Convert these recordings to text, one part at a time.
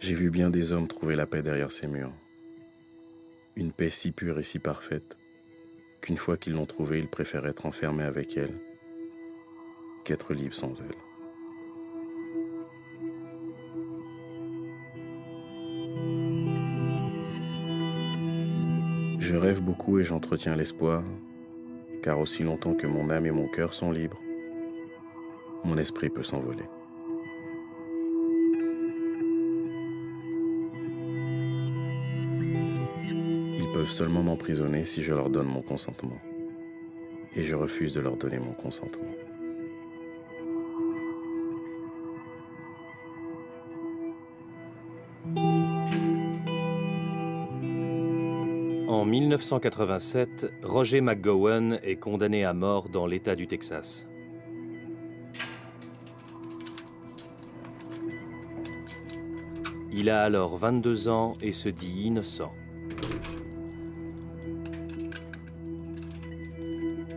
J'ai vu bien des hommes trouver la paix derrière ces murs. Une paix si pure et si parfaite qu'une fois qu'ils l'ont trouvée, ils préfèrent être enfermés avec elle qu'être libres sans elle. Je rêve beaucoup et j'entretiens l'espoir, car aussi longtemps que mon âme et mon cœur sont libres, mon esprit peut s'envoler. Ils peuvent seulement m'emprisonner si je leur donne mon consentement. Et je refuse de leur donner mon consentement. En 1987, Roger McGowan est condamné à mort dans l'État du Texas. Il a alors 22 ans et se dit innocent.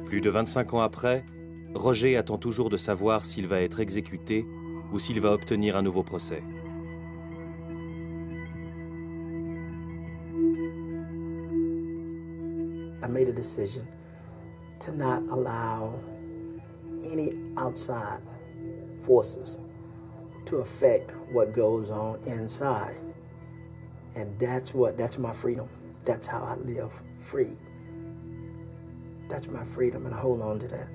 Plus de 25 ans après, Roger attend toujours de savoir s'il va être exécuté ou s'il va obtenir un nouveau procès. I made a decision to not allow any outside forces to affect what goes on inside. And that's my freedom. That's how I live, free. That's my freedom, and I hold on to that.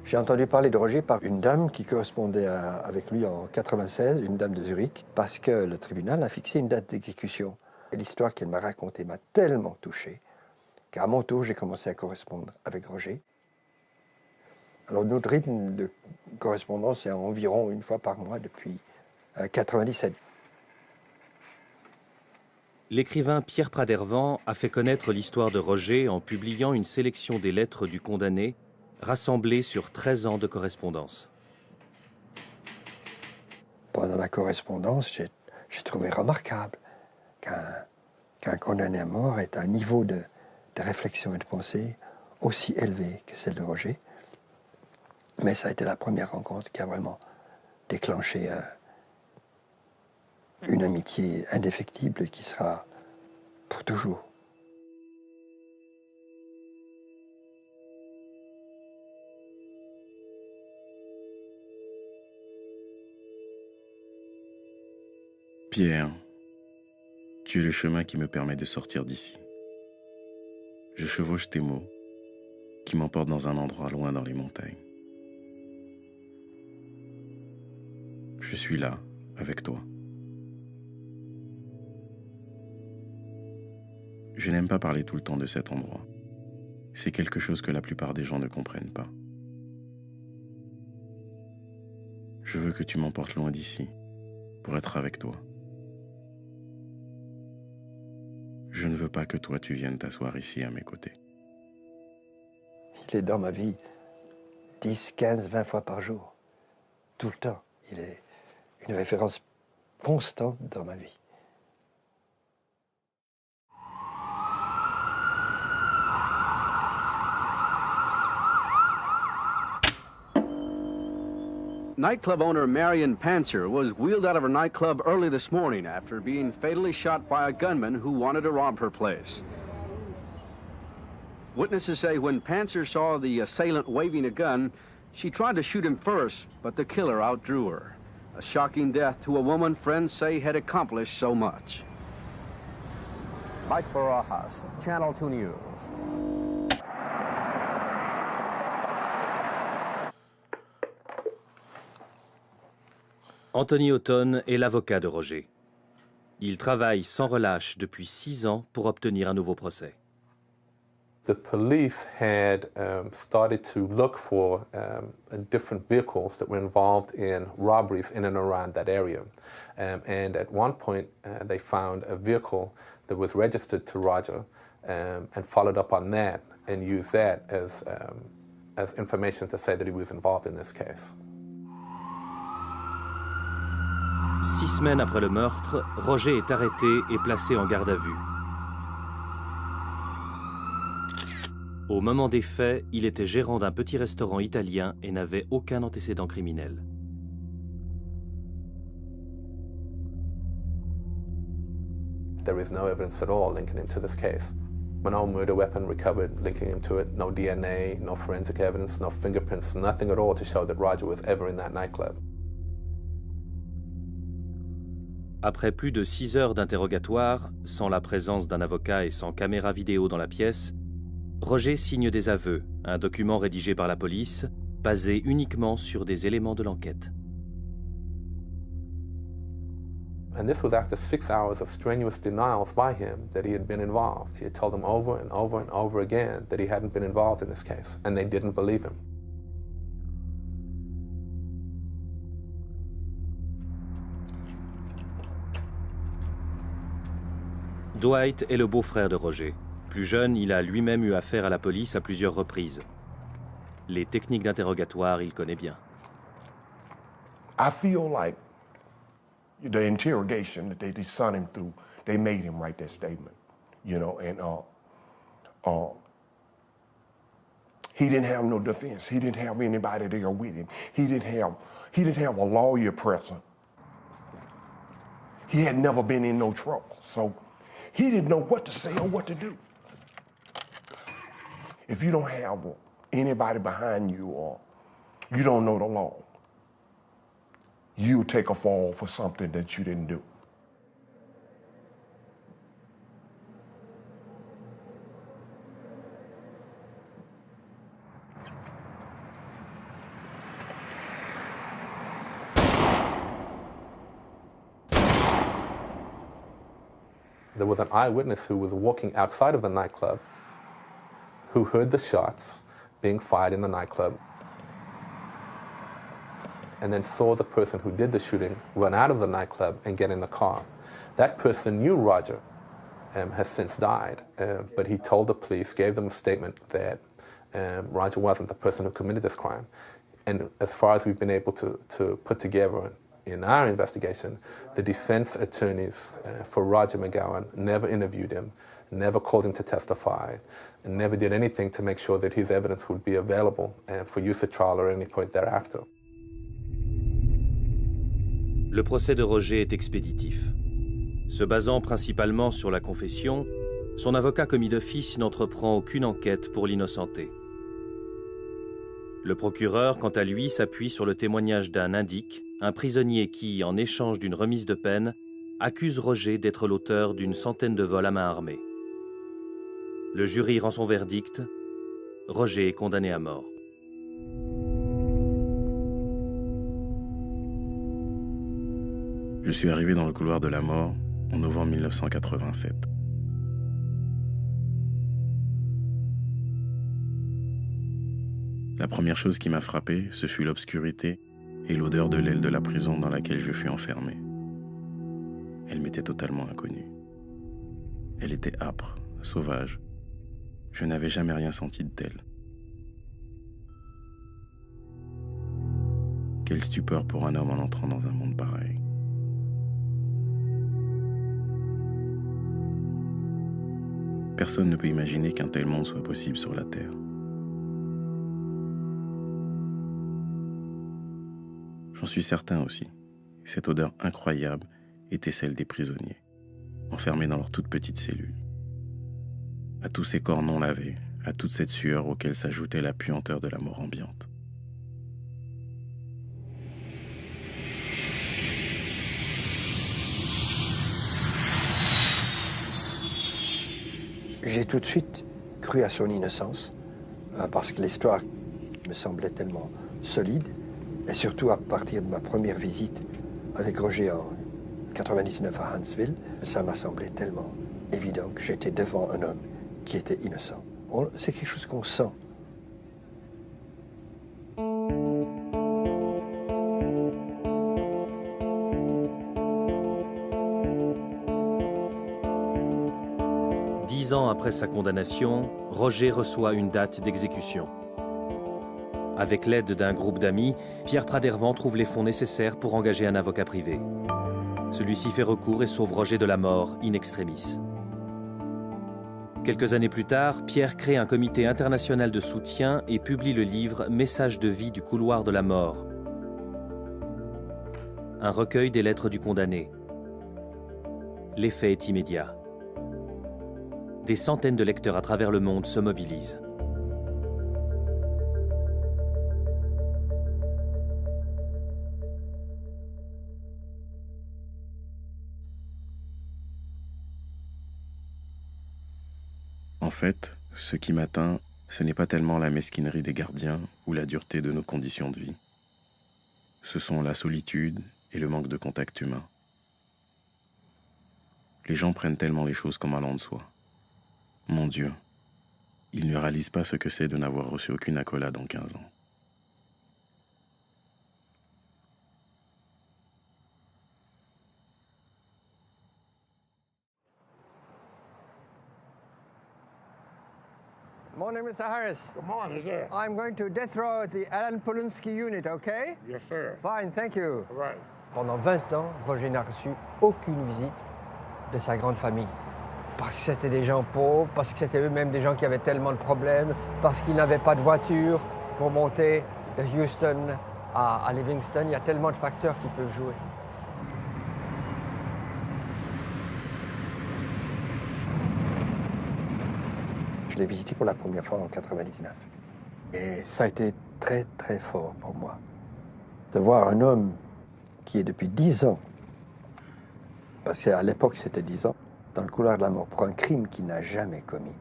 J'ai entendu parler de Roger par une dame qui correspondait avec lui en 96, une dame de Zurich, parce que le tribunal a fixé une date d'exécution. Et l'histoire qu'elle m'a racontée m'a tellement touché qu'à mon tour, j'ai commencé à correspondre avec Roger. Alors notre rythme de correspondance est environ une fois par mois depuis 97. L'écrivain Pierre Pradervant a fait connaître l'histoire de Roger en publiant une sélection des lettres du condamné rassemblées sur 13 ans de correspondance. Pendant la correspondance, j'ai trouvé remarquable qu'un condamné à mort ait un niveau de réflexion et de pensée aussi élevé que celle de Roger. Mais ça a été la première rencontre qui a vraiment déclenché une amitié indéfectible qui sera pour toujours. Pierre, tu es le chemin qui me permet de sortir d'ici. Je chevauche tes mots qui m'emportent dans un endroit loin dans les montagnes. Je suis là, avec toi. Je n'aime pas parler tout le temps de cet endroit. C'est quelque chose que la plupart des gens ne comprennent pas. Je veux que tu m'emportes loin d'ici, pour être avec toi. Je ne veux pas que toi tu viennes t'asseoir ici à mes côtés. Il est dans ma vie 10, 15, 20 fois par jour. Tout le temps. Il est une référence constante dans ma vie. Nightclub owner Marion Panzer was wheeled out of her nightclub early this morning after being fatally shot by a gunman who wanted to rob her place. Witnesses say when Panzer saw the assailant waving a gun, she tried to shoot him first, but the killer outdrew her. A shocking death to a woman friends say had accomplished so much. Mike Barajas, Channel 2 News. Anthony Houghton est l'avocat de Roger. Il travaille sans relâche depuis 6 ans pour obtenir un nouveau procès. The police had started to look for different vehicles that were involved in robberies in and around that area. And at one point, they found a vehicle that was registered to Roger and followed up on that and used that as information to say that he was involved in this case. 6 semaines après le meurtre, Roger est arrêté et placé en garde à vue. Au moment des faits, il était gérant d'un petit restaurant italien et n'avait aucun antécédent criminel. There is no evidence at all linking him to this case. No murder weapon recovered linking him to it, no DNA, no forensic evidence, no fingerprints, nothing at all to show that Roger was ever in that nightclub. Après plus de 6 heures d'interrogatoire, sans la présence d'un avocat et sans caméra vidéo dans la pièce, Roger signe des aveux, un document rédigé par la police, basé uniquement sur des éléments de l'enquête. And this was after 6 hours of strenuous denials by him that he had been involved. He had told them over and over and over again that he hadn't been involved in this case, and they didn't believe him. Dwight est le beau-frère de Roger. Plus jeune, il a lui-même eu affaire à la police à plusieurs reprises. Les techniques d'interrogatoire, il connaît bien. I feel like the interrogation that they sent him through, they made him write that statement, you know, and he didn't have no defense. He didn't have anybody there with him. He didn't have a lawyer present. He had never been in no trouble, so he didn't know what to say or what to do. If you don't have anybody behind you or you don't know the law, you take a fall for something that you didn't do. There was an eyewitness who was walking outside of the nightclub who heard the shots being fired in the nightclub and then saw the person who did the shooting run out of the nightclub and get in the car. That person knew Roger, has since died, but he told the police, gave them a statement that Roger wasn't the person who committed this crime. And as far as we've been able to put together in our investigation, the defense attorneys for Roger McGowan never interviewed him, never called him to testify, and never did anything to make sure that his evidence would be available for use at trial or at any point thereafter. Le procès de Roger est expéditif. Se basant principalement sur la confession, son avocat commis d'office n'entreprend aucune enquête pour l'innocenter. Le procureur, quant à lui, s'appuie sur le témoignage d'un indique, un prisonnier qui, en échange d'une remise de peine, accuse Roger d'être l'auteur d'une centaine de vols à main armée. Le jury rend son verdict. Roger est condamné à mort. Je suis arrivé dans le couloir de la mort en novembre 1987. La première chose qui m'a frappé, ce fut l'obscurité et l'odeur de l'aile de la prison dans laquelle je fus enfermé. Elle m'était totalement inconnue. Elle était âpre, sauvage. Je n'avais jamais rien senti de tel. Quelle stupeur pour un homme en entrant dans un monde pareil. Personne ne peut imaginer qu'un tel monde soit possible sur la Terre. J'en suis certain aussi. Cette odeur incroyable était celle des prisonniers, enfermés dans leurs toutes petites cellules. À tous ces corps non lavés, à toute cette sueur auquel s'ajoutait la puanteur de la mort ambiante. J'ai tout de suite cru à son innocence, parce que l'histoire me semblait tellement solide, et surtout à partir de ma première visite avec Roger en 99 à Huntsville, ça m'a semblé tellement évident que j'étais devant un homme qui était innocent. C'est quelque chose qu'on sent. Ans après sa condamnation, Roger reçoit une date d'exécution. Avec l'aide d'un groupe d'amis, Pierre Pradervant trouve les fonds nécessaires pour engager un avocat privé. Celui-ci fait recours et sauve Roger de la mort in extremis. Quelques années plus tard, Pierre crée un comité international de soutien et publie le livre « Message de vie du couloir de la mort », un recueil des lettres du condamné. L'effet est immédiat. Des centaines de lecteurs à travers le monde se mobilisent. En fait, ce qui m'atteint, ce n'est pas tellement la mesquinerie des gardiens ou la dureté de nos conditions de vie. Ce sont la solitude et le manque de contact humain. Les gens prennent tellement les choses comme allant de soi. Mon Dieu, ils ne réalisent pas ce que c'est de n'avoir reçu aucune accolade en 15 ans. Morning, Mr. Harris. Good morning, sir. I'm going to death row at the Alan Polunsky unit, okay? Yes, sir. Fine, thank you. All right. Pendant 20 ans, Roger n'a reçu aucune visite de sa grande famille. Parce que c'était des gens pauvres, parce que c'était eux-mêmes des gens qui avaient tellement de problèmes, parce qu'ils n'avaient pas de voiture pour monter de Houston à Livingston. Il y a tellement de facteurs qui peuvent jouer. Je l'ai visité pour la première fois en 99. Et ça a été très, très fort pour moi. De voir un homme qui est depuis 10 ans, parce qu'à l'époque c'était 10 ans, dans le couloir de la mort pour un crime qu'il n'a jamais commis.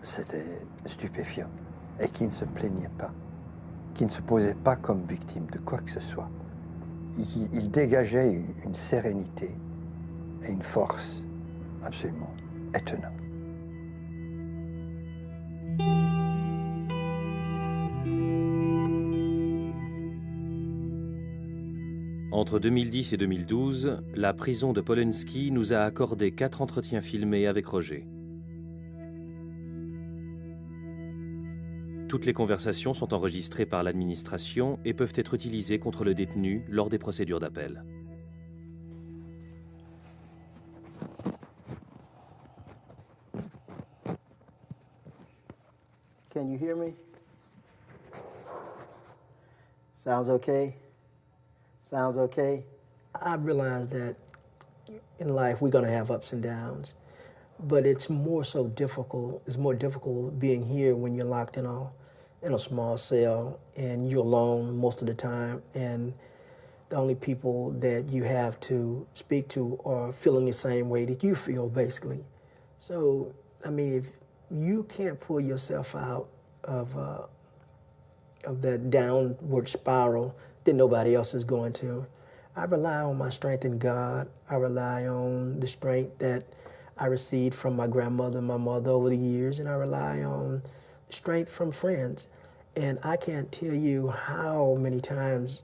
C'était stupéfiant. Et qui ne se plaignait pas, qui ne se posait pas comme victime de quoi que ce soit. Il dégageait une sérénité et une force absolument étonnante. Entre 2010 et 2012, la prison de Polunsky nous a accordé 4 entretiens filmés avec Roger. Toutes les conversations sont enregistrées par l'administration et peuvent être utilisées contre le détenu lors des procédures d'appel. Can you hear me? Sounds okay? Sounds okay? I realize that in life we're going to have ups and downs, but it's more so difficult. It's more difficult being here when you're locked in a small cell and you're alone most of the time, and the only people that you have to speak to are feeling the same way that you feel, basically. So, I mean, if you can't pull yourself out of that downward spiral, then nobody else is going to. I rely on my strength in God. I rely on the strength that I received from my grandmother and my mother over the years, and I rely on strength from friends. And I can't tell you how many times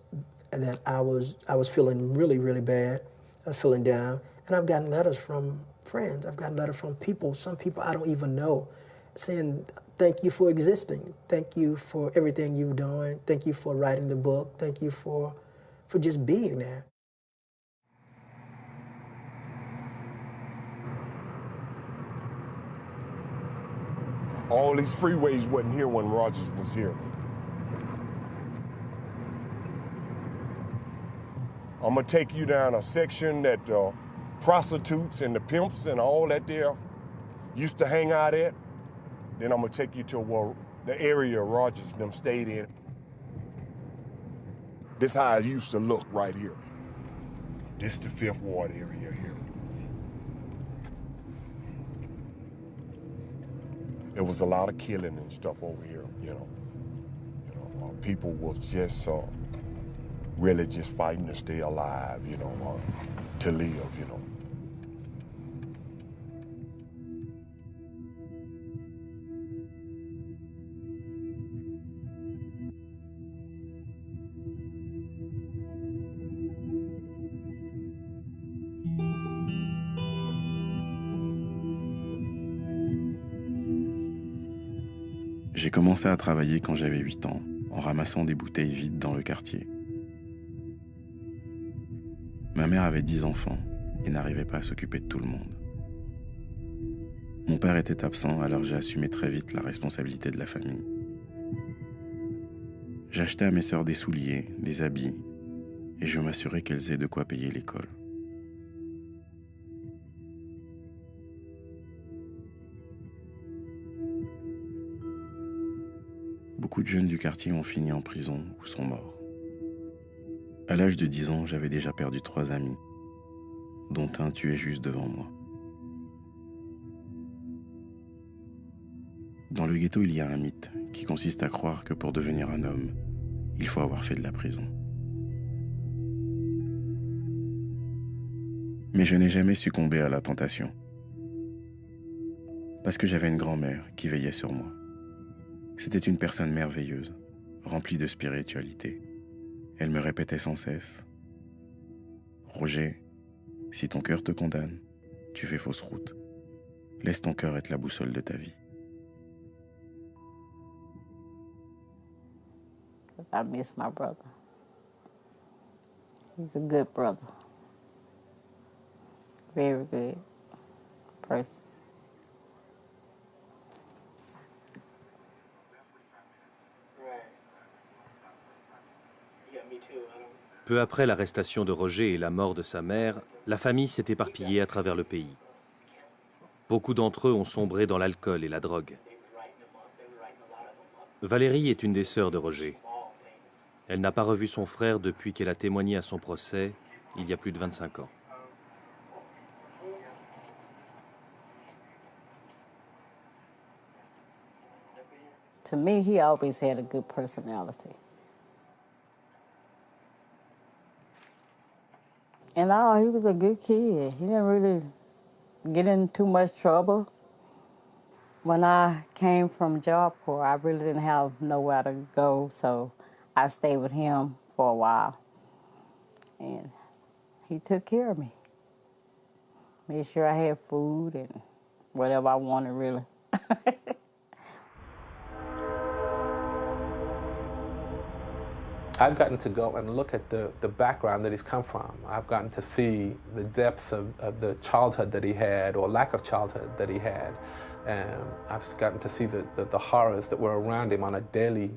that I was feeling really, really bad. I was feeling down, and I've gotten letters from friends. I've gotten letters from people, some people I don't even know, saying, thank you for existing. Thank you for everything you've done. Thank you for writing the book. Thank you for just being there. All these freeways wasn't here when Rogers was here. I'm gonna take you down a section that prostitutes and the pimps and all that there used to hang out at. Then I'm gonna take you to the area Rogers and them stayed in. This how it used to look right here. This the Fifth Ward area here. There was a lot of killing and stuff over here, you know. People was just really just fighting to stay alive, you know, to live, you know. J'ai commencé à travailler quand j'avais 8 ans, en ramassant des bouteilles vides dans le quartier. Ma mère avait 10 enfants et n'arrivait pas à s'occuper de tout le monde. Mon père était absent, alors j'ai assumé très vite la responsabilité de la famille. J'achetais à mes sœurs des souliers, des habits, et je m'assurais qu'elles aient de quoi payer l'école. Beaucoup de jeunes du quartier ont fini en prison ou sont morts. À l'âge de 10 ans, j'avais déjà perdu 3 amis, dont un tué juste devant moi. Dans le ghetto, il y a un mythe qui consiste à croire que pour devenir un homme, il faut avoir fait de la prison. Mais je n'ai jamais succombé à la tentation, parce que j'avais une grand-mère qui veillait sur moi. C'était une personne merveilleuse, remplie de spiritualité. Elle me répétait sans cesse: « Roger, si ton cœur te condamne, tu fais fausse route. Laisse ton cœur être la boussole de ta vie. » I miss my brother. He's a good brother. Very good person. Peu après l'arrestation de Roger et la mort de sa mère, la famille s'est éparpillée à travers le pays. Beaucoup d'entre eux ont sombré dans l'alcool et la drogue. Valérie est une des sœurs de Roger. Elle n'a pas revu son frère depuis qu'elle a témoigné à son procès, il y a plus de 25 ans. To me, he always had a good personality. And he was a good kid. He didn't really get in too much trouble. When I came from Job Corps, I really didn't have nowhere to go, so I stayed with him for a while. And he took care of me. Made sure I had food and whatever I wanted, really. I've gotten to go and look at the background that he's come from. I've gotten to see the depths of the childhood that he had, or lack of childhood that he had. I've gotten to see the horrors that were around him on a daily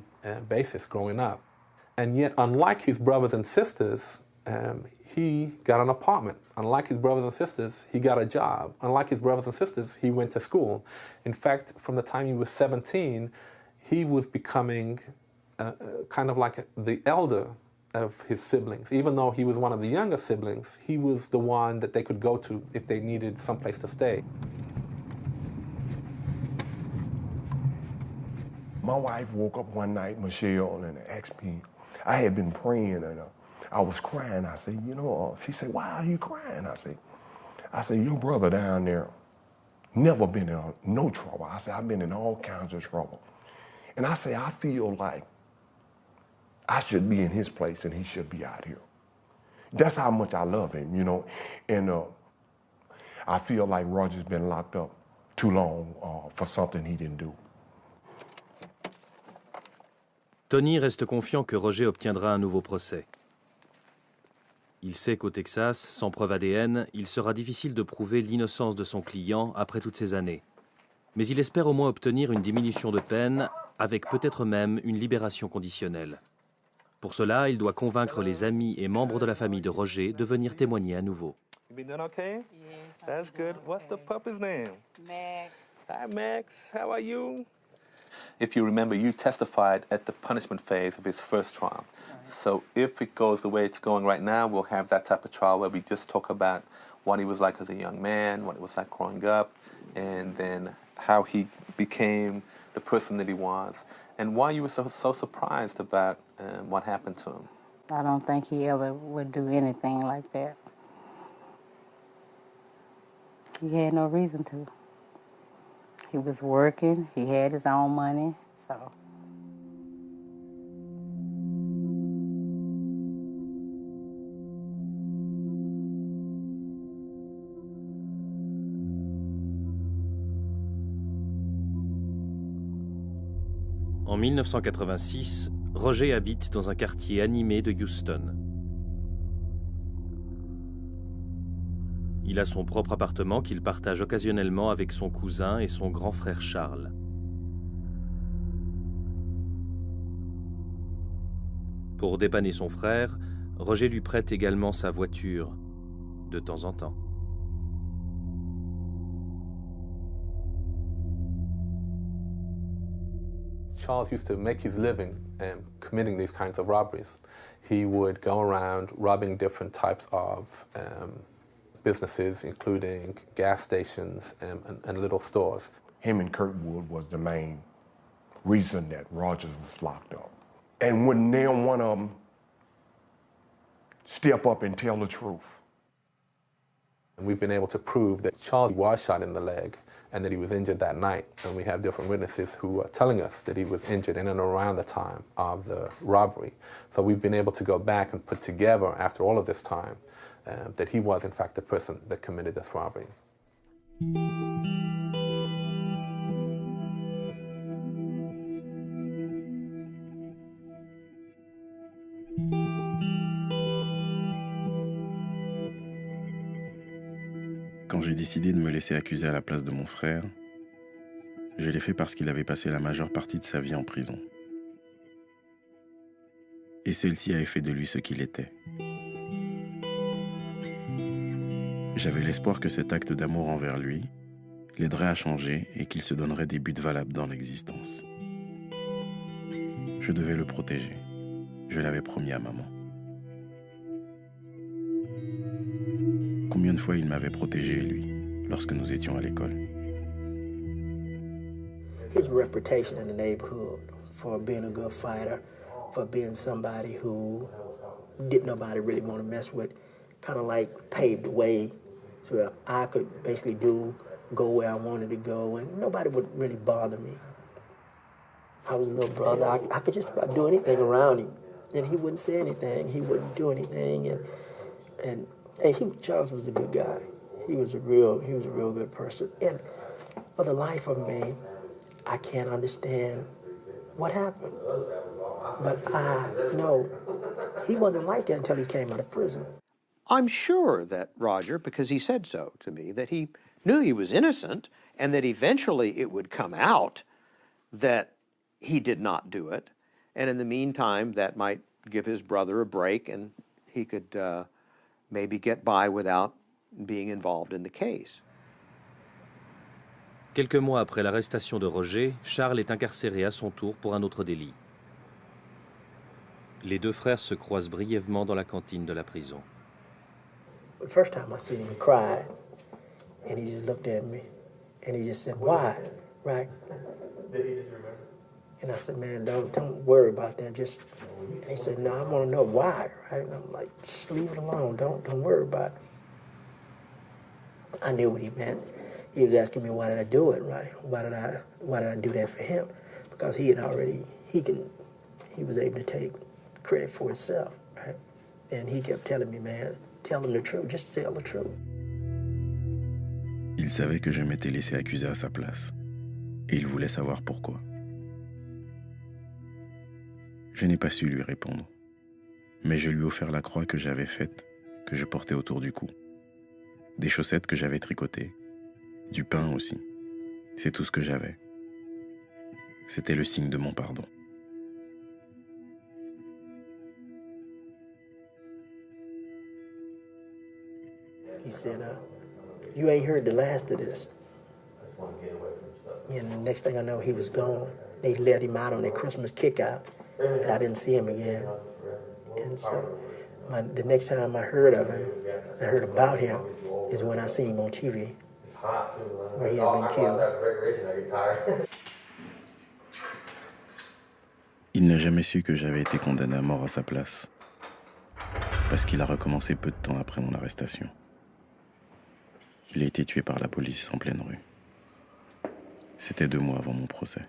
basis growing up. And yet, unlike his brothers and sisters, he got an apartment. Unlike his brothers and sisters, he got a job. Unlike his brothers and sisters, he went to school. In fact, from the time he was 17, he was becoming kind of like the elder of his siblings. Even though he was one of the younger siblings, he was the one that they could go to if they needed someplace to stay. My wife woke up one night, Michelle, and asked me, I had been praying and I was crying. I said, she said, why are you crying? I said, your brother down there never been in no trouble. I said, I've been in all kinds of trouble. And I say, I feel like I should be in his place and he should be out here. That's how much I love him, And I feel like Roger's been locked up too long for something he didn't do. Tony reste confiant que Roger obtiendra un nouveau procès. Il sait qu'au Texas, sans preuve ADN, il sera difficile de prouver l'innocence de son client après toutes ces années. Mais il espère au moins obtenir une diminution de peine, avec peut-être même une libération conditionnelle. Pour cela, il doit convaincre les amis et membres de la famille de Roger de venir témoigner à nouveau. You been doing okay? Yes. That's good. What's the puppy's name? Max. Hi, Max. How are you? If you remember, you testified at the punishment phase of his first trial. So if it goes the way it's going right now, we'll have that type of trial where we just talk about what he was like as a young man, what it was like growing up, and then how he became the person that he was, and why you were so surprised about what happened to him. I don't think he ever would do anything like that. He had no reason to. He was working, he had his own money, so. En 1986, Roger habite dans un quartier animé de Houston. Il a son propre appartement qu'il partage occasionnellement avec son cousin et son grand frère Charles. Pour dépanner son frère, Roger lui prête également sa voiture, de temps en temps. Charles used to make his living committing these kinds of robberies. He would go around robbing different types of businesses, including gas stations and little stores. Him and Kirkwood was the main reason that Rogers was locked up. And when neither one of them step up and tell the truth. And we've been able to prove that Charles was shot in the leg and that he was injured that night. And we have different witnesses who are telling us that he was injured in and around the time of the robbery. So we've been able to go back and put together, after all of this time, that he was in fact the person that committed this robbery. Quand j'ai décidé de me laisser accuser à la place de mon frère, je l'ai fait parce qu'il avait passé la majeure partie de sa vie en prison. Et celle-ci avait fait de lui ce qu'il était. J'avais l'espoir que cet acte d'amour envers lui l'aiderait à changer et qu'il se donnerait des buts valables dans l'existence. Je devais le protéger. Je l'avais promis à maman. Combien de fois il m'avait protégé, lui, lorsque nous étions à l'école. His reputation in the neighborhood for being a good fighter, for being somebody who didn't nobody really want to mess with, kind of like paved the way so I could basically go where I wanted to go, and nobody would really bother me. I was a little brother. I could just about do anything around him, and he wouldn't say anything. He wouldn't do anything, and hey, Charles was a good guy. He was a real good person. And for the life of me, I can't understand what happened. But I know he wasn't like that until he came out of prison. I'm sure that Roger, because he said so to me, that he knew he was innocent and that eventually it would come out that he did not do it. And in the meantime, that might give his brother a break and he could maybe get by without being involved in the case. Quelques mois après l'arrestation de Roger, Charles est incarcéré à son tour pour un autre délit. Les deux frères se croisent brièvement dans la cantine de la prison. The first time I seen him, he cried, and he just looked at me, and he just said, "Why?" Right? Did he just remember? And I said, "Man, don't worry about that. Just." And he said, "No, I want to know why." Right? And I'm like, "Just leave it alone. Don't worry about it." I knew what he meant. He was asking me why did I do it, right? Why did I do that for him? Because he was able to take credit for himself, right? And he kept telling me, man, tell him the truth, just tell the truth. Il savait que je m'étais laissé accuser à sa place, et il voulait savoir pourquoi. Je n'ai pas su lui répondre, mais je lui ai offert la croix que j'avais faite, que je portais autour du cou. Des chaussettes que j'avais tricotées, du pain aussi. C'est tout ce que j'avais. C'était le signe de mon pardon. He said, "You ain't heard the last of this." And the next thing I know, he was gone. They let him out on their Christmas kick-out, and I didn't see him again. And so the next time I heard of him, I heard about him, is when I seen him on TV, where he had been killed. Il n'a jamais su que j'avais été condamné à mort à sa place, parce qu'il a recommencé peu de temps après mon arrestation. Il a été tué par la police en pleine rue. C'était 2 mois avant mon procès.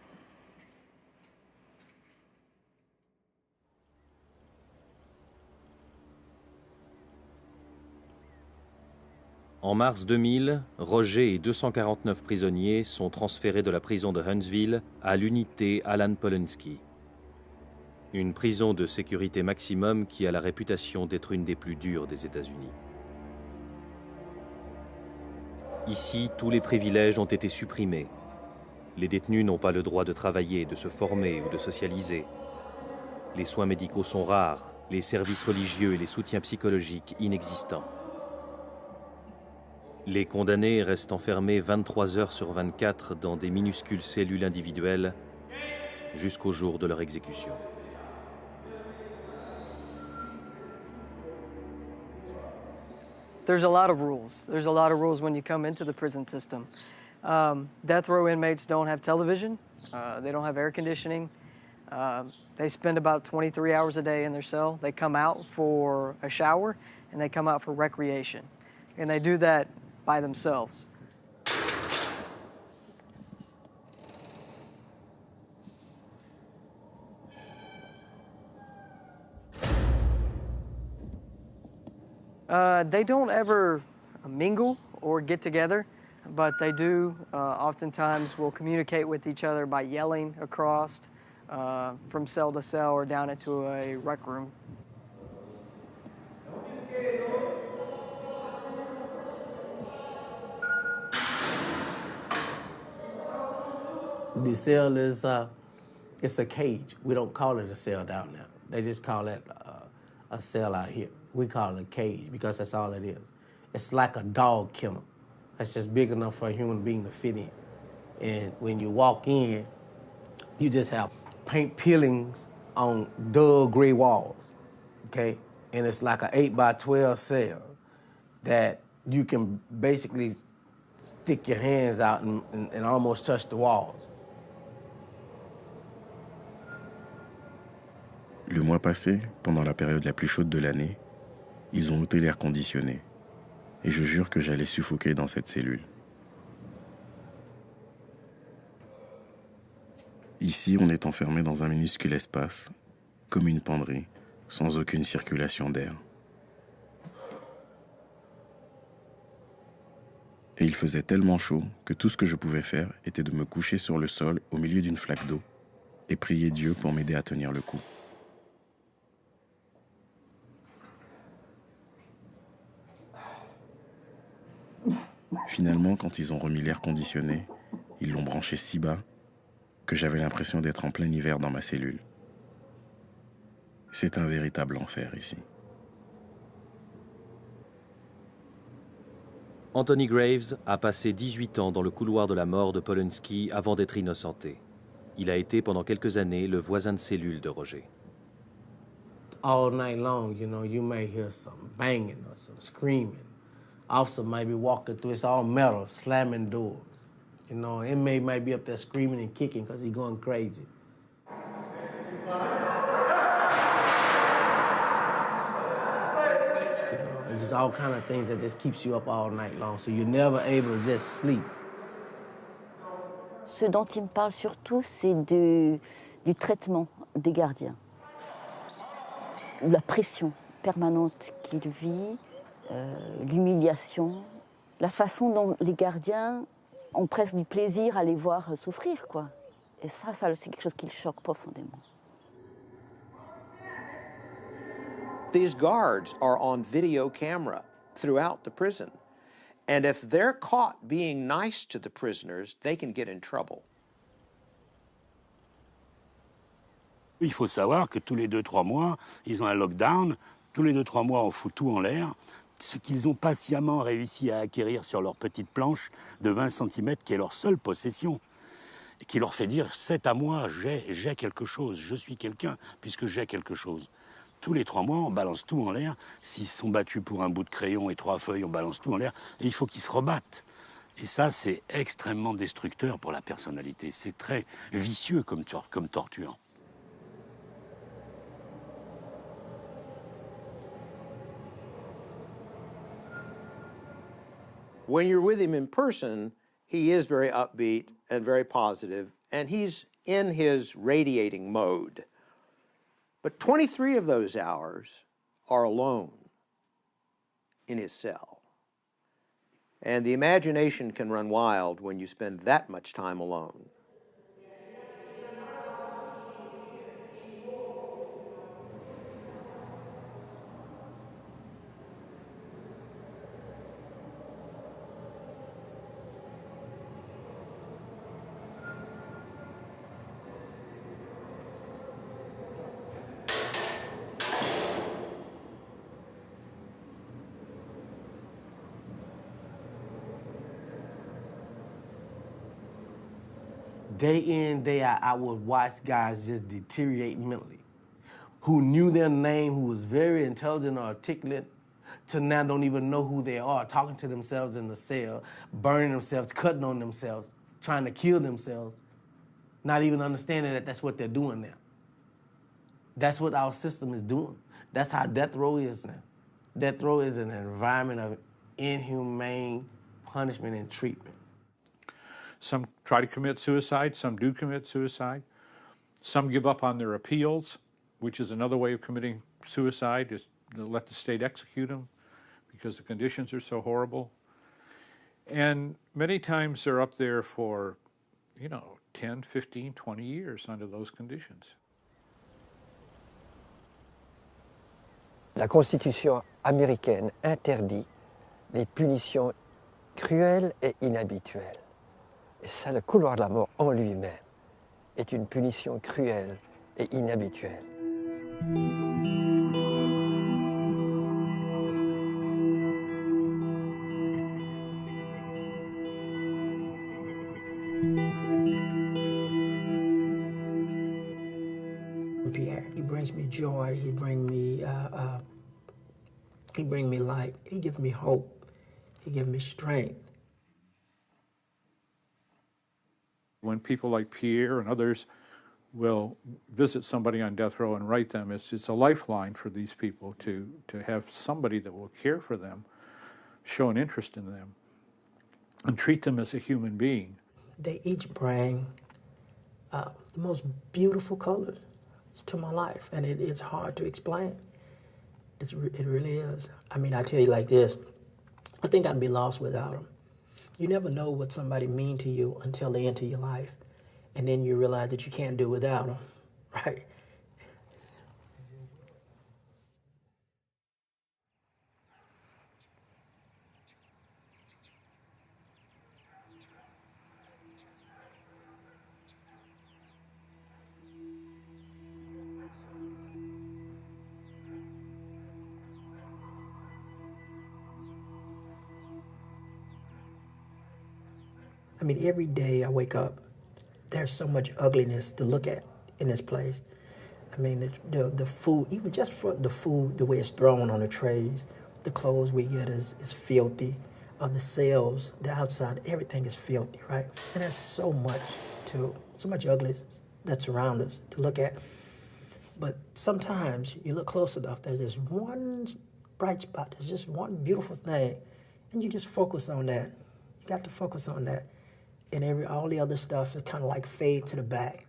En mars 2000, Roger et 249 prisonniers sont transférés de la prison de Huntsville à l'unité Alan Polensky. Une prison de sécurité maximum qui a la réputation d'être une des plus dures des États-Unis. Ici, tous les privilèges ont été supprimés. Les détenus n'ont pas le droit de travailler, de se former ou de socialiser. Les soins médicaux sont rares, les services religieux et les soutiens psychologiques inexistants. Les condamnés restent enfermés 23 heures sur 24 dans des minuscules cellules individuelles jusqu'au jour de leur exécution. There's a lot of rules. There's a lot of rules when you come into the prison system. Death row inmates don't have television. They don't have air conditioning. They spend about 23 hours a day in their cell. They come out for a shower and they come out for recreation. And they do that by themselves. They don't ever mingle or get together, but they do oftentimes will communicate with each other by yelling across from cell to cell or down into a rec room. The cell is it's a cage. We don't call it a cell down there. They just call it a cell out here. We call it a cage because that's all it is. It's like a dog kennel. That's just big enough for a human being to fit in. And when you walk in, you just have paint peelings on dull gray walls, okay? And it's like an 8 by 12 cell that you can basically stick your hands out and almost touch the walls. Le mois passé, pendant la période la plus chaude de l'année, ils ont ôté l'air conditionné. Et je jure que j'allais suffoquer dans cette cellule. Ici, on est enfermé dans un minuscule espace, comme une penderie, sans aucune circulation d'air. Et il faisait tellement chaud que tout ce que je pouvais faire était de me coucher sur le sol au milieu d'une flaque d'eau et prier Dieu pour m'aider à tenir le coup. Finalement, quand ils ont remis l'air conditionné, ils l'ont branché si bas que j'avais l'impression d'être en plein hiver dans ma cellule. C'est un véritable enfer ici. Anthony Graves a passé 18 ans dans le couloir de la mort de Polunsky avant d'être innocenté. Il a été pendant quelques années le voisin de cellule de Roger. All night long, you know, you may hear some banging or some screaming. Officer might be walking through, it's all metal, slamming doors. You know, inmate might be up there screaming and kicking because he's going crazy. You know, it's just all kind of things that just keeps you up all night long, so you're never able to just sleep. Ce dont il me parle surtout, c'est du traitement des gardiens. La pression permanente qu'il vit, l'humiliation, la façon dont les gardiens ont presque du plaisir à les voir souffrir, quoi. Et ça c'est quelque chose qui le choque profondément. These guards are on video camera throughout the prison. And if they're caught being nice to the prisoners, they can get in trouble. Il faut savoir que tous les 2-3 mois, ils ont un lockdown. Tous les 2-3 mois, on fout tout en l'air. Ce qu'ils ont patiemment réussi à acquérir sur leur petite planche de 20 cm, qui est leur seule possession, et qui leur fait dire « c'est à moi, j'ai quelque chose, je suis quelqu'un, puisque j'ai quelque chose ». Tous les 3 mois, on balance tout en l'air. S'ils se sont battus pour un bout de crayon et 3 feuilles, on balance tout en l'air. Et il faut qu'ils se rebattent. Et ça, c'est extrêmement destructeur pour la personnalité. C'est très vicieux comme torture. When you're with him in person, he is very upbeat and very positive, and he's in his radiating mode. But 23 of those hours are alone in his cell. And the imagination can run wild when you spend that much time alone. day in, day out, I would watch guys just deteriorate mentally, who knew their name, who was very intelligent or articulate, to now don't even know who they are, talking to themselves in the cell, burning themselves, cutting on themselves, trying to kill themselves, not even understanding that that's what they're doing now. That's what our system is doing. That's how death row is now. Death row is an environment of inhumane punishment and treatment. Some try to commit suicide, some do commit suicide. Some give up on their appeals, which is another way of committing suicide, is to let the state execute them because the conditions are so horrible. And many times they're up there for, 10, 15, 20 years under those conditions. La Constitution américaine interdit les punitions cruelles et inhabituelles. Et ça, le couloir de la mort en lui-même est une punition cruelle et inhabituelle. Pierre, he brings me joy. He bring me light. He gives me hope. He gives me strength. When people like Pierre and others will visit somebody on death row and write them, it's a lifeline for these people to have somebody that will care for them, show an interest in them, and treat them as a human being. They each bring the most beautiful colors to my life, and it's hard to explain. It really is. I mean, I tell you like this, I think I'd be lost without them. You never know what somebody mean to you until they enter your life, and then you realize that you can't do without them, right? I mean, every day I wake up, there's so much ugliness to look at in this place. I mean, the food, even just for the food, the way it's thrown on the trays, the clothes we get is filthy. The cells, the outside, everything is filthy, right? And there's so much ugliness that surrounds us to look at. But sometimes you look close enough, there's this one bright spot, there's just one beautiful thing, and you just focus on that. You got to focus on that. And all the other stuff is kind of like fade to the back.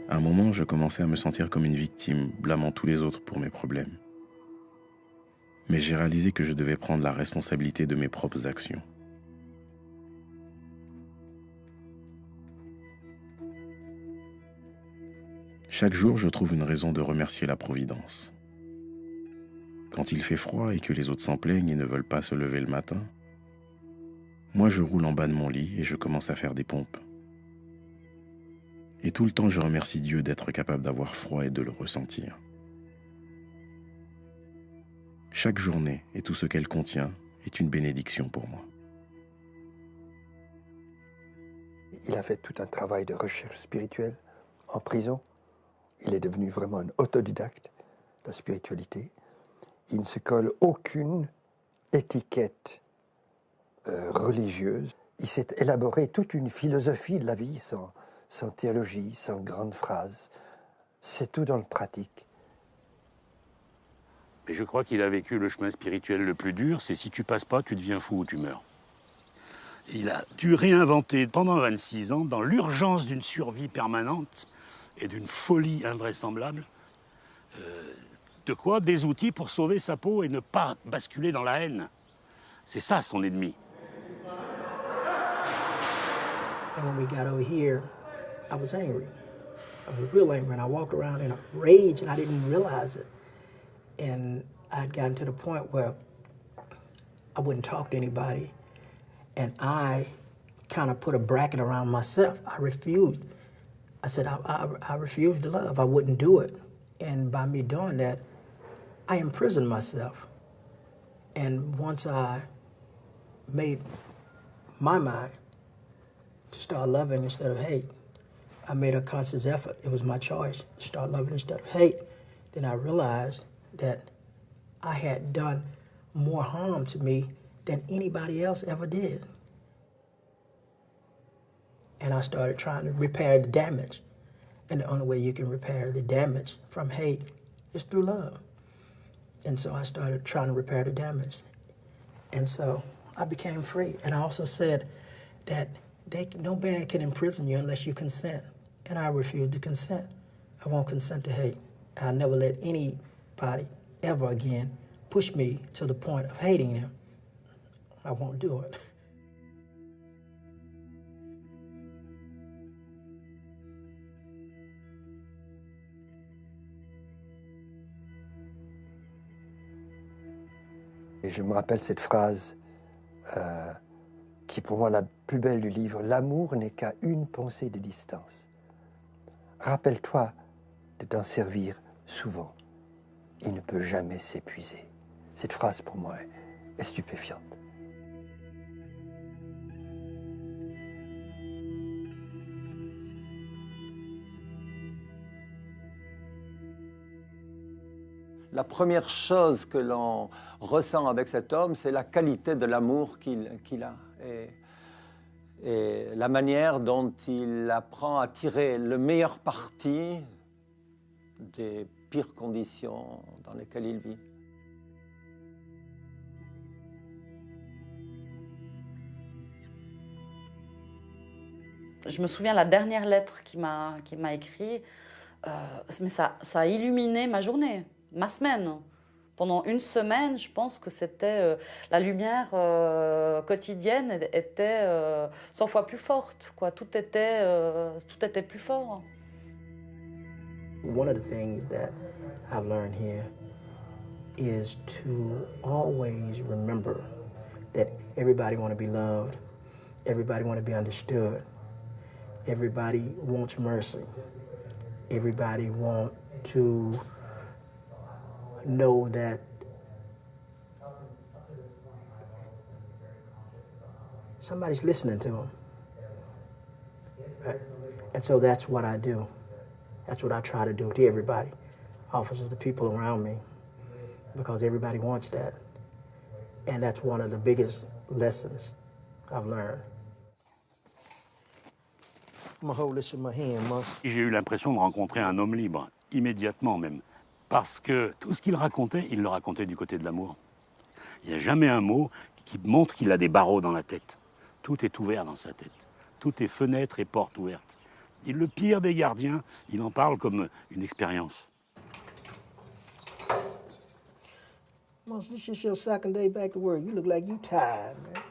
À un moment, je commençais à me sentir comme une victime, blâmant tous les autres pour mes problèmes. Mais j'ai réalisé que je devais prendre la responsabilité de mes propres actions. Chaque jour, je trouve une raison de remercier la Providence. Quand il fait froid et que les autres s'en plaignent et ne veulent pas se lever le matin, moi je roule en bas de mon lit et je commence à faire des pompes. Et tout le temps, je remercie Dieu d'être capable d'avoir froid et de le ressentir. Chaque journée et tout ce qu'elle contient est une bénédiction pour moi. Il a fait tout un travail de recherche spirituelle en prison. Il est devenu vraiment un autodidacte de la spiritualité. Il ne se colle aucune étiquette religieuse. Il s'est élaboré toute une philosophie de la vie sans théologie, sans grandes phrases. C'est tout dans le pratique. Mais je crois qu'il a vécu le chemin spirituel le plus dur, c'est si tu passes pas, tu deviens fou ou tu meurs. Il a dû réinventer pendant 26 ans, dans l'urgence d'une survie permanente et d'une folie invraisemblable, de quoi des outils pour sauver sa peau et ne pas basculer dans la haine. C'est ça son ennemi. And when we got over here, I was angry. I was real angry, and I walked around in a rage, and I didn't realize it. And I'd gotten to the point where I wouldn't talk to anybody, and I kind of put a bracket around myself. I refused. I said, I refused to love. I wouldn't do it. And by me doing that, I imprisoned myself. And once I made my mind to start loving instead of hate, I made a conscious effort. It was my choice to start loving instead of hate. Then I realized that I had done more harm to me than anybody else ever did. And I started trying to repair the damage. And the only way you can repair the damage from hate is through love. And so I started trying to repair the damage. And so I became free. And I also said that no man can imprison you unless you consent. And I refuse to consent. I won't consent to hate. I'll never let anybody ever again push me to the point of hating them. I won't do it. Et je me rappelle cette phrase qui est pour moi la plus belle du livre. L'amour n'est qu'à une pensée de distance. Rappelle-toi de t'en servir souvent. Il ne peut jamais s'épuiser. Cette phrase pour moi est stupéfiante. La première chose que l'on ressent avec cet homme, c'est la qualité de l'amour qu'il a et la manière dont il apprend à tirer le meilleur parti des pires conditions dans lesquelles il vit. Je me souviens la dernière lettre qu'il m'a écrite, mais ça a illuminé ma journée. Ma semaine. Pendant une semaine, je pense que c'était la lumière quotidienne était 100 fois plus forte, quoi. Tout était plus fort. One of the things that I've learned here is to always remember that everybody want to be loved, everybody want to be understood, everybody wants mercy, everybody want to know that somebody's listening to them. Right? And so that's what I do. That's what I try to do to everybody, officers, the people around me, because everybody wants that. And that's one of the biggest lessons I've learned. I'm gonna hold this in my hand, Moss. J'ai eu l'impression de rencontrer un homme libre, immédiatement même. Parce que tout ce qu'il racontait, il le racontait du côté de l'amour. Il n'y a jamais un mot qui montre qu'il a des barreaux dans la tête. Tout est ouvert dans sa tête. Tout est fenêtre et porte ouverte. Et le pire des gardiens, il en parle comme une expérience. Moss, this is your second day back to work. You look like you tired, man.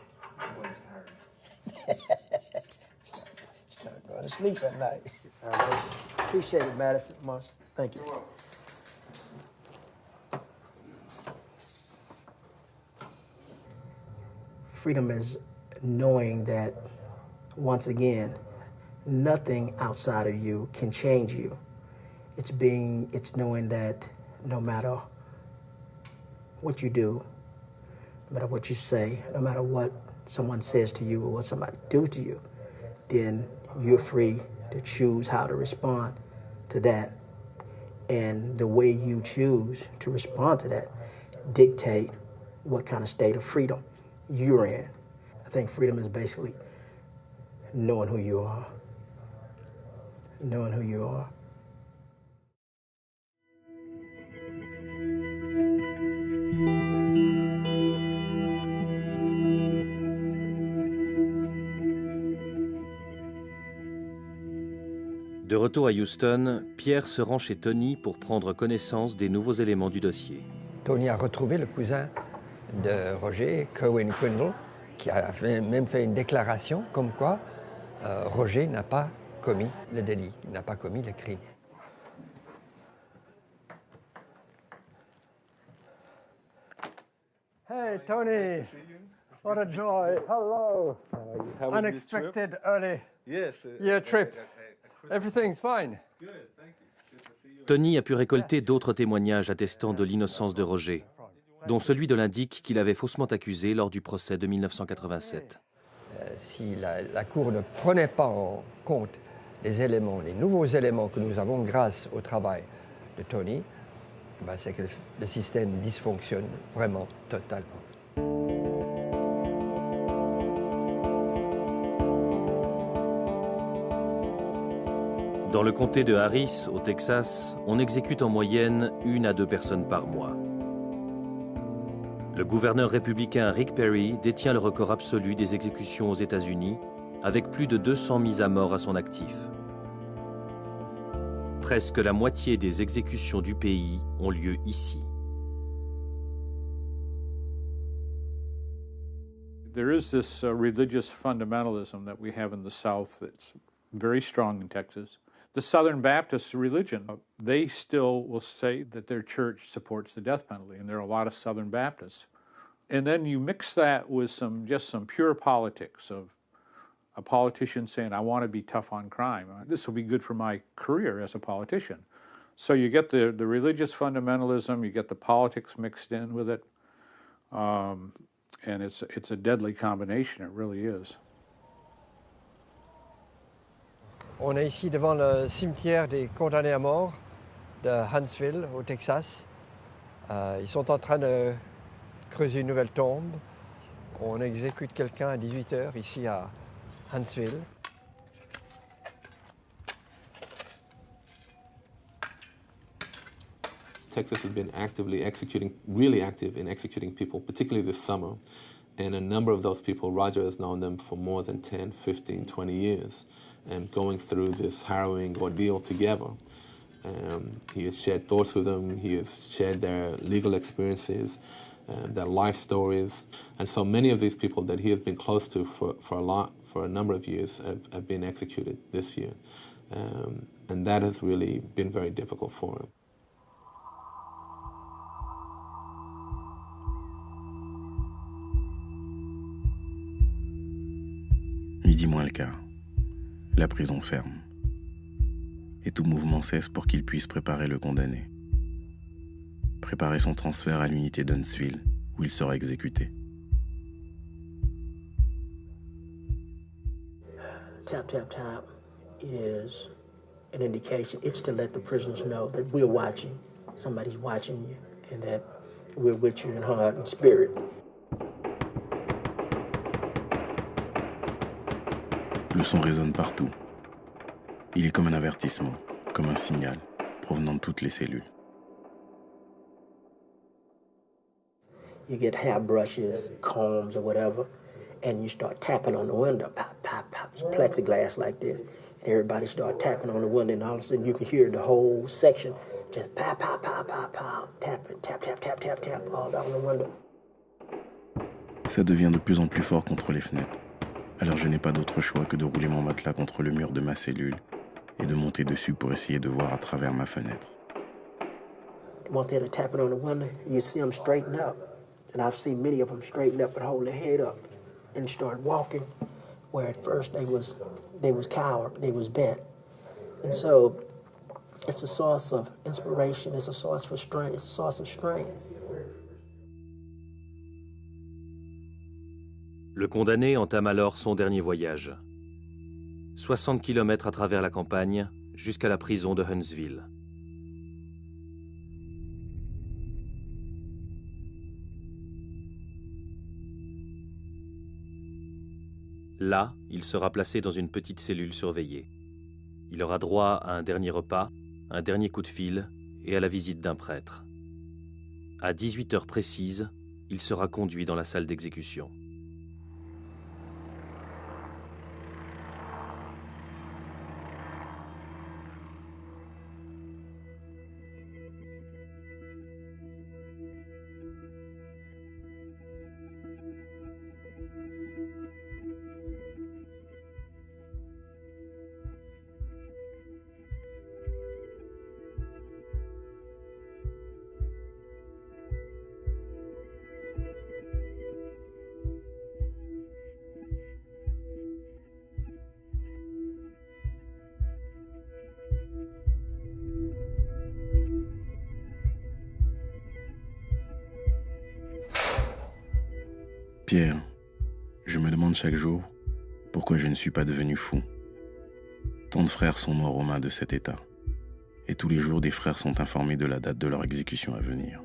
Start going to sleep at night. All right. Appreciate it, Madison, Moss. Thank you. Freedom is knowing that, once again, nothing outside of you can change you. It's knowing that no matter what you do, no matter what you say, no matter what someone says to you or what somebody do to you, then you're free to choose how to respond to that. And the way you choose to respond to that dictate what kind of state of freedom you're in. I think freedom is basically knowing who you are. Knowing who you are. De retour à Houston, Pierre se rend chez Tony pour prendre connaissance des nouveaux éléments du dossier. Tony a retrouvé le cousin de Roger, Kerwin Quindle, qui a même fait une déclaration comme quoi Roger n'a pas commis le délit, n'a pas commis le crime. Hey, Tony. What a joy. Hello. How was Unexpected your trip? early Yes. year trip. Everything's fine. Tony a pu récolter d'autres témoignages attestant de l'innocence de Roger, dont celui de l'indique qu'il avait faussement accusé lors du procès de 1987. Si la Cour ne prenait pas en compte les éléments, les nouveaux éléments que nous avons grâce au travail de Tony, c'est que le système dysfonctionne vraiment totalement. Dans le comté de Harris, au Texas, on exécute en moyenne 1 à 2 personnes par mois. Le gouverneur républicain Rick Perry détient le record absolu des exécutions aux États-Unis, avec plus de 200 mises à mort à son actif. Presque la moitié des exécutions du pays ont lieu ici. There is this religious fundamentalism that we have in the South that's very strong in Texas. The Southern Baptist religion, they still will say that their church supports the death penalty, and there are a lot of Southern Baptists. And then you mix that with just some pure politics of a politician saying, I want to be tough on crime. This will be good for my career as a politician. So you get the religious fundamentalism, you get the politics mixed in with it, and it's a deadly combination, it really is. On est ici devant le cimetière des condamnés à mort de Huntsville, au Texas. Ils sont en train de creuser une nouvelle tombe. On exécute quelqu'un à 18h ici à Huntsville. Texas has been really active in executing people, particularly this summer. And a number of those people, Roger has known them for more than 10, 15, 20 years, and going through this harrowing ordeal together. He has shared thoughts with them, he has shared their legal experiences, their life stories. And so many of these people that he has been close to for a number of years have been executed this year. And that has really been very difficult for him. Midi moins le quart. La prison ferme. Et tout mouvement cesse pour qu'il puisse préparer le condamné. Préparer son transfert à l'unité d'Huntsville, où il sera exécuté. Tap, tap, tap is an indication. It's to let the prisoners know that we're watching. Somebody's watching you, and that we're with you in heart and spirit. Le son résonne partout. Il est comme un avertissement, comme un signal, provenant de toutes les cellules. You get hairbrushes, combs, or whatever, and you start tapping on the window, pop, pop, pop, it's plexiglass like this. And everybody start tapping on the window, and all of a sudden you can hear the whole section just pop, pop, pop, pop, pop, tapping, tap, tap, tap, tap, tap, all down the window. Ça devient de plus en plus fort contre les fenêtres. Alors je n'ai pas d'autre choix que de rouler mon matelas contre le mur de ma cellule et de monter dessus pour essayer de voir à travers ma fenêtre. Once they're tapping on the window, you see them straighten up. And I've seen many of them straighten up and hold their head up and start walking, where at first they was coward, they was bent. And so it's a source of inspiration, it's a source for strength, it's a source of strength. Le condamné entame alors son dernier voyage. 60 km à travers la campagne, jusqu'à la prison de Huntsville. Là, il sera placé dans une petite cellule surveillée. Il aura droit à un dernier repas, un dernier coup de fil et à la visite d'un prêtre. À 18h précises, il sera conduit dans la salle d'exécution. Pierre, je me demande chaque jour pourquoi je ne suis pas devenu fou. Tant de frères sont morts aux mains de cet État. Et tous les jours, des frères sont informés de la date de leur exécution à venir.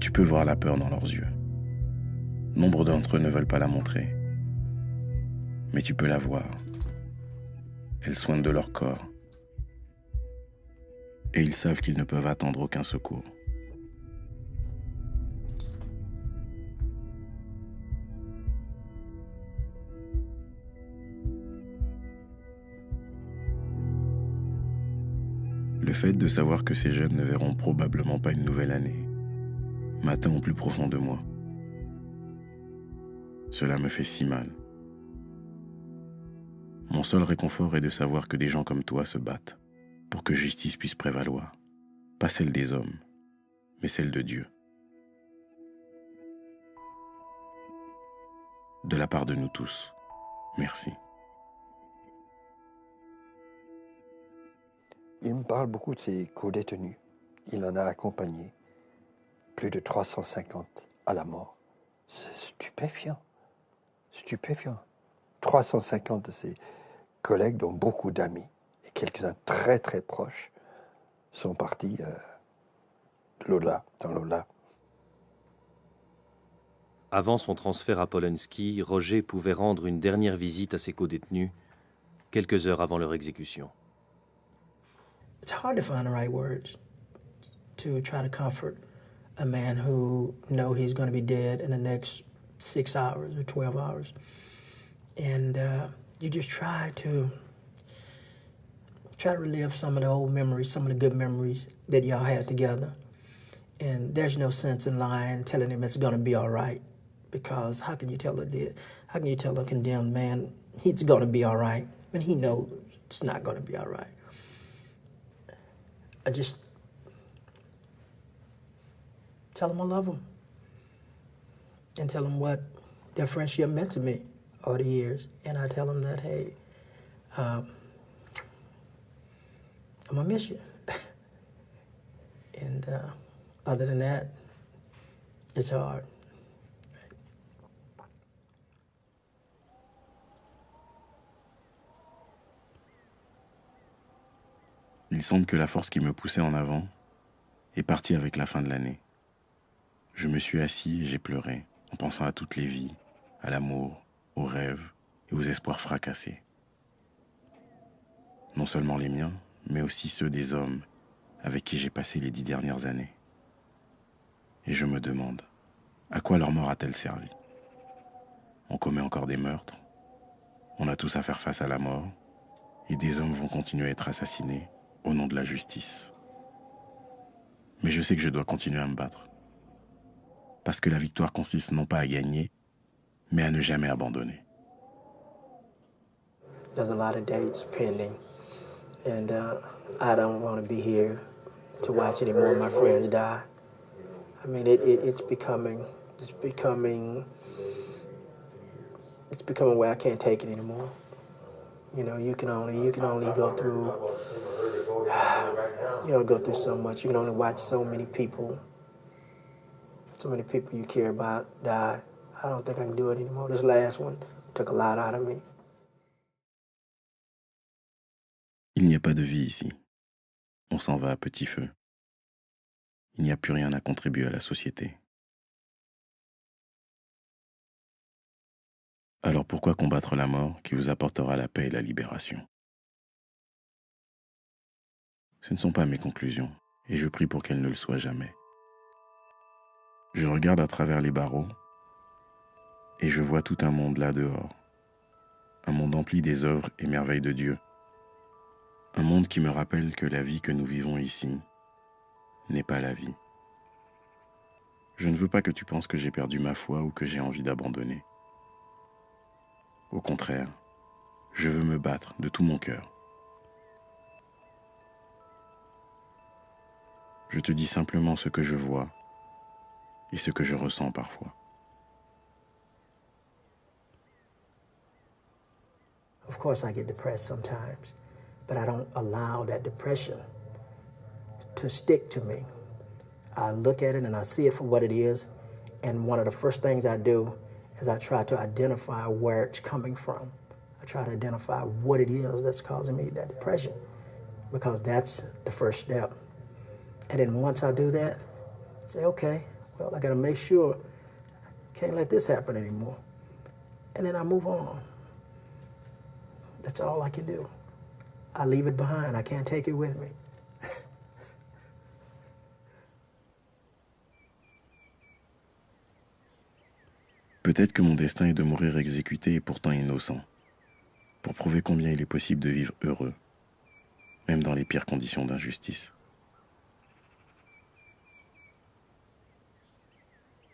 Tu peux voir la peur dans leurs yeux. Nombre d'entre eux ne veulent pas la montrer. Mais tu peux la voir. Elles soignent de leur corps. Et ils savent qu'ils ne peuvent attendre aucun secours. Le fait de savoir que ces jeunes ne verront probablement pas une nouvelle année m'atteint au plus profond de moi. Cela me fait si mal. Mon seul réconfort est de savoir que des gens comme toi se battent pour que justice puisse prévaloir. Pas celle des hommes, mais celle de Dieu. De la part de nous tous, merci. Il me parle beaucoup de ses co-détenus. Il en a accompagné plus de 350 à la mort. C'est stupéfiant. Stupéfiant. 350 de ses collègues, dont beaucoup d'amis, et quelques-uns très très proches, sont partis l'au-delà, dans l'au-delà. Avant son transfert à Polensky, Roger pouvait rendre une dernière visite à ses co-détenus quelques heures avant leur exécution. It's hard to find the right words to try to comfort a man who know he's going to be dead in the next 6 hours or 12 hours. And you just try to relive some of the old memories, some of the good memories that y'all had together. And there's no sense in lying, telling him it's going to be all right. Because how can you tell a condemned man he's going to be all right when he knows it's not going to be all right? I just tell them I love them and tell them what their friendship meant to me all the years. And I tell them that, hey, I'm gonna miss you. And other than that, it's hard. Il semble que la force qui me poussait en avant est partie avec la fin de l'année. Je me suis assis et j'ai pleuré en pensant à toutes les vies, à l'amour, aux rêves et aux espoirs fracassés. Non seulement les miens, mais aussi ceux des hommes avec qui j'ai passé les 10 dernières années. Et je me demande, à quoi leur mort a-t-elle servi? On commet encore des meurtres, on a tous à faire face à la mort, et des hommes vont continuer à être assassinés au nom de la justice. Mais je sais que je dois continuer à me battre. Parce que la victoire consiste non pas à gagner, mais à ne jamais abandonner. There's a lot of dates pending, and I don't want to be here to watch any more of my friends die. I mean, it's becoming where I can't take it anymore. You know, you can only go through. You don't go through so much. You can only watch so many people you care about die. I don't think I can do it anymore. This last one took a lot out of me. Il n'y a pas de vie ici. On s'en va à petit feu. Il n'y a plus rien à contribuer à la société. Alors pourquoi combattre la mort qui vous apportera la paix et la libération? Ce ne sont pas mes conclusions, et je prie pour qu'elles ne le soient jamais. Je regarde à travers les barreaux, et je vois tout un monde là dehors. Un monde empli des œuvres et merveilles de Dieu. Un monde qui me rappelle que la vie que nous vivons ici n'est pas la vie. Je ne veux pas que tu penses que j'ai perdu ma foi ou que j'ai envie d'abandonner. Au contraire, je veux me battre de tout mon cœur. Je te dis simplement ce que je vois et ce que je ressens parfois. Of course, I get depressed sometimes, but I don't allow that depression to stick to me. I look at it and I see it for what it is, and one of the first things I do is I try to identify where it's coming from. I try to identify what it is that's causing me that depression, because that's the first step. And then once I do that, I say, okay, well, I gotta make sure I can't let this happen anymore. And then I move on. That's all I can do. I leave it behind. I can't take it with me. Peut-être que mon destin est de mourir exécuté et pourtant innocent, pour prouver combien il est possible de vivre heureux, même dans les pires conditions d'injustice.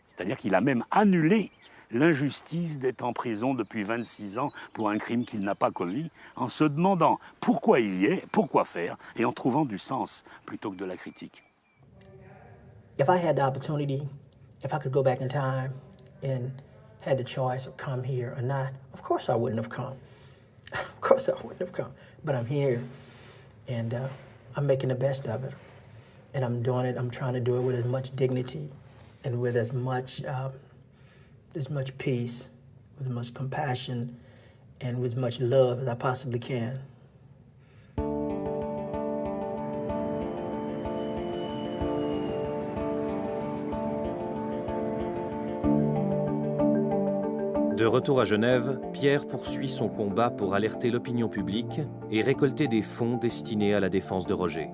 C'est-à-dire qu'il a même annulé l'injustice d'être en prison depuis 26 ans pour un crime qu'il n'a pas commis, en se demandant pourquoi il y est, pourquoi faire, et en trouvant du sens plutôt que de la critique. If I had the opportunity, if I could go back in time and had the choice of come here or not, of course I wouldn't have come. Of course I wouldn't have come. But I'm here, and I'm making the best of it. And I'm doing it, I'm trying to do it with as much dignity and with as much peace, with as much compassion, and with as much love as I possibly can. De retour à Genève, Pierre poursuit son combat pour alerter l'opinion publique et récolter des fonds destinés à la défense de Roger.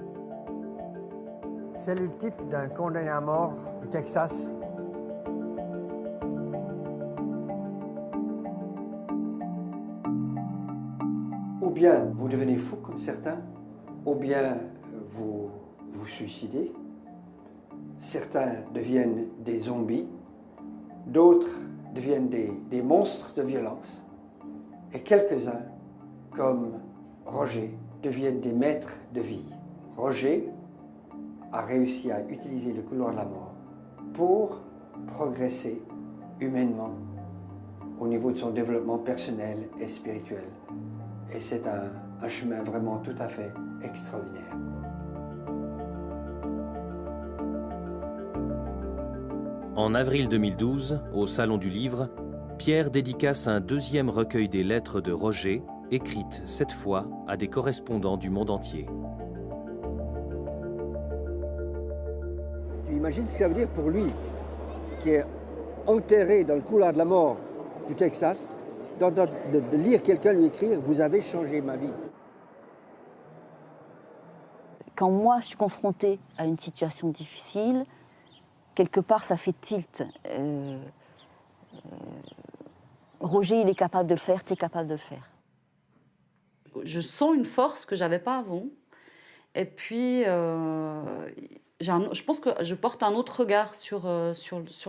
C'est le type d'un condamné à mort du Texas. Ou bien vous devenez fou comme certains, ou bien vous vous suicidez. Certains deviennent des zombies, d'autres deviennent des monstres de violence, et quelques-uns, comme Roger, deviennent des maîtres de vie. Roger a réussi à utiliser le couloir de la mort pour progresser humainement au niveau de son développement personnel et spirituel. Et c'est un chemin vraiment tout à fait extraordinaire. En avril 2012, au Salon du Livre, Pierre dédicace un deuxième recueil des lettres de Roger, écrites cette fois à des correspondants du monde entier. Tu imagines ce que ça veut dire pour lui, qui est enterré dans le couloir de la mort du Texas, de lire quelqu'un lui écrire « Vous avez changé ma vie ». Quand moi, je suis confrontée à une situation difficile, quelque part, ça fait tilt. Roger, il est capable de le faire, tu es capable de le faire. Je sens une force que je n'avais pas avant. Et puis, je pense que je porte un autre regard sur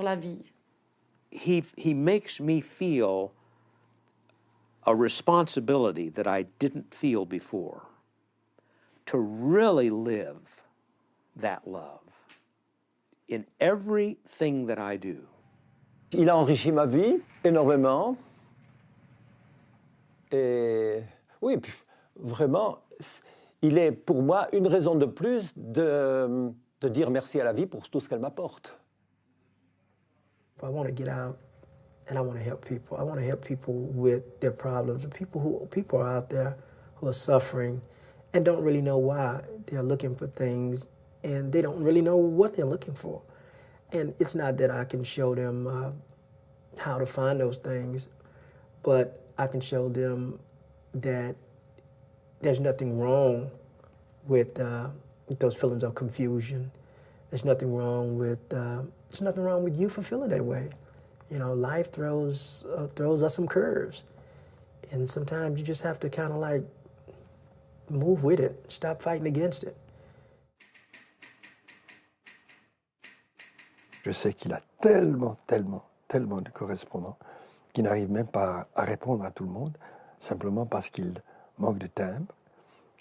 la vie. He makes me feel a responsibility that I didn't feel before to really live that love in everything that I do. Il a enrichi ma vie énormément. Et oui, vraiment, il est pour moi une raison de plus de dire merci à la vie pour tout ce qu'elle m'apporte. I want to get out and I want to help people. I want to help people with their problems. People are out there who are suffering and don't really know why. They're looking for things and they don't really know what they're looking for. And it's not that I can show them how to find those things, but I can show them that there's nothing wrong with those feelings of confusion. There's nothing wrong with you for feeling that way. You know, life throws us some curves, and sometimes you just have to kind of like move with it, stop fighting against it. Je sais qu'il a tellement de correspondants qu'il n'arrive même pas à répondre à tout le monde, simplement parce qu'il manque de timbre.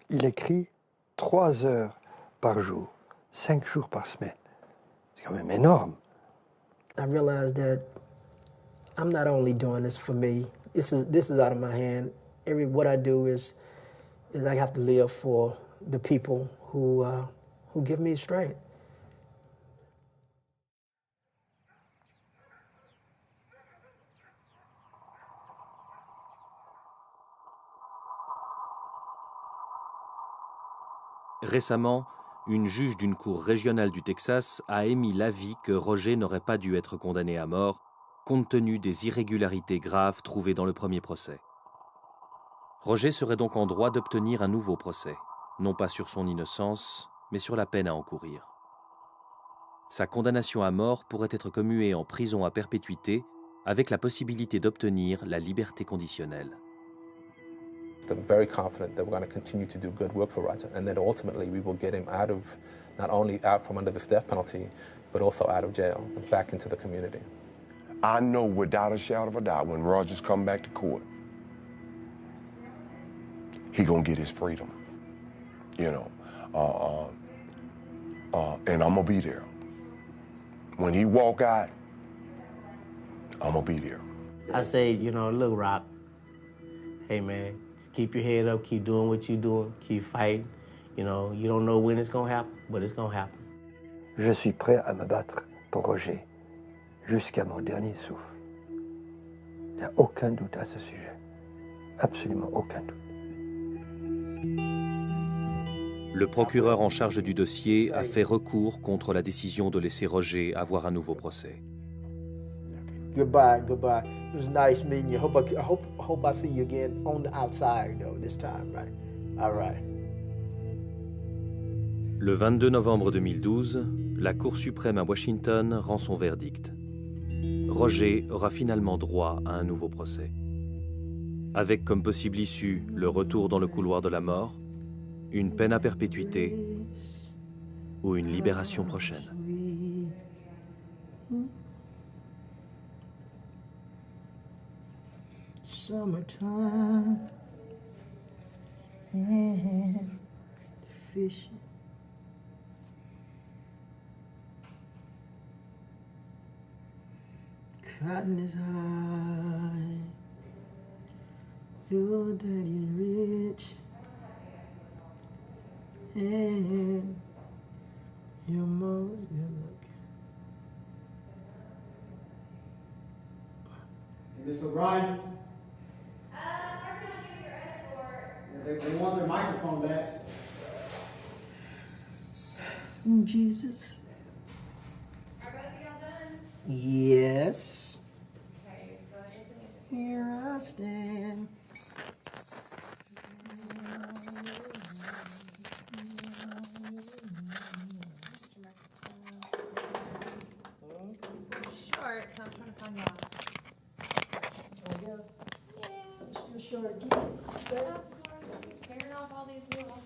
Il écrit 3 heures par jour, 5 jours par semaine. C'est quand même énorme. I realized that I'm not only doing this for me. This is out of my hand. What I do is I have to live for the people who give me strength. Récemment, une juge d'une cour régionale du Texas a émis l'avis que Roger n'aurait pas dû être condamné à mort, compte tenu des irrégularités graves trouvées dans le premier procès. Roger serait donc en droit d'obtenir un nouveau procès, non pas sur son innocence, mais sur la peine à encourir. Sa condamnation à mort pourrait être commuée en prison à perpétuité avec la possibilité d'obtenir la liberté conditionnelle. I'm very confident that we're going to continue to do good work for Roger and that ultimately we will get him out of, not only out from under this death penalty, but also out of jail and back into the community. I know without a shadow of a doubt when Rogers come back to court, he gonna get his freedom, you know, and I'm gonna be there. When he walk out, I'm gonna be there. I say, you know, look, Rock, hey man, just keep your head up, keep doing what you're doing, keep fighting. You know, you don't know when it's gonna happen, but it's gonna happen. Je suis prêt à me battre pour Roger jusqu'à mon dernier souffle. Il n'y a aucun doute à ce sujet. Absolument aucun doute. Le procureur en charge du dossier a fait recours contre la décision de laisser Roger avoir un nouveau procès. Goodbye, goodbye. It was nice meeting you. Hope I see you again on the outside though this time, right? All right. Le 22 novembre 2012, la Cour suprême à Washington rend son verdict. Roger aura finalement droit à un nouveau procès. Avec comme possible issue le retour dans le couloir de la mort, une peine à perpétuité ou une libération prochaine. Summertime and fishing. Cotton is high. Your daddy's rich. And your mom's good looking. Hey, Miss O'Brien? They want their microphone back. Jesus. Yes. Here I stand. Short, so I'm trying to find y'all. Yeah, short. Tearing off all these little